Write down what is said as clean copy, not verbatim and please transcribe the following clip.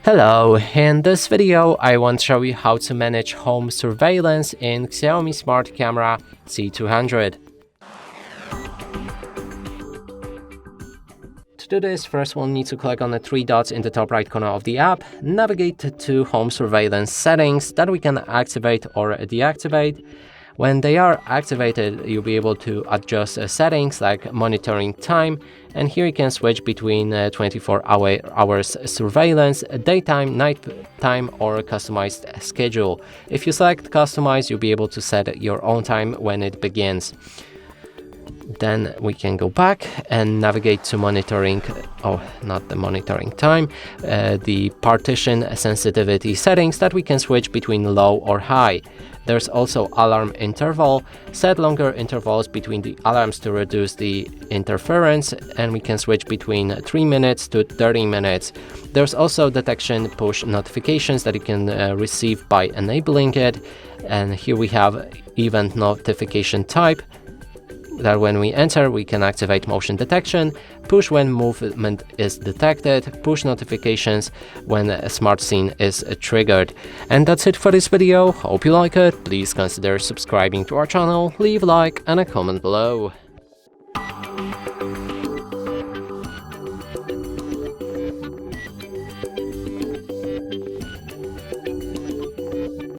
Hello, in this video I want to show you how to manage home surveillance in Xiaomi Smart Camera C200. To do this, first we'll need to click on the three dots in the top right corner of the app, navigate to home surveillance settings that we can activate or deactivate. When they are activated, you'll be able to adjust settings like monitoring time, and here you can switch between 24 hours surveillance, daytime, nighttime, or customized schedule. If you select customize, you'll be able to set your own time when it begins. Then we can go back and navigate to monitoring, not the monitoring time, the partition sensitivity settings that we can switch between low or high. There's also alarm interval. Set longer intervals between the alarms to reduce the interference, and we can switch between 3 minutes to 30 minutes. There's also detection push notifications that you can receive by enabling it, and here we have event notification type, that when we enter we can activate motion detection, push when movement is detected, push notifications when a smart scene is triggered. And that's it for this video. Hope you like it. Please consider subscribing to our channel, leave a like and a comment below.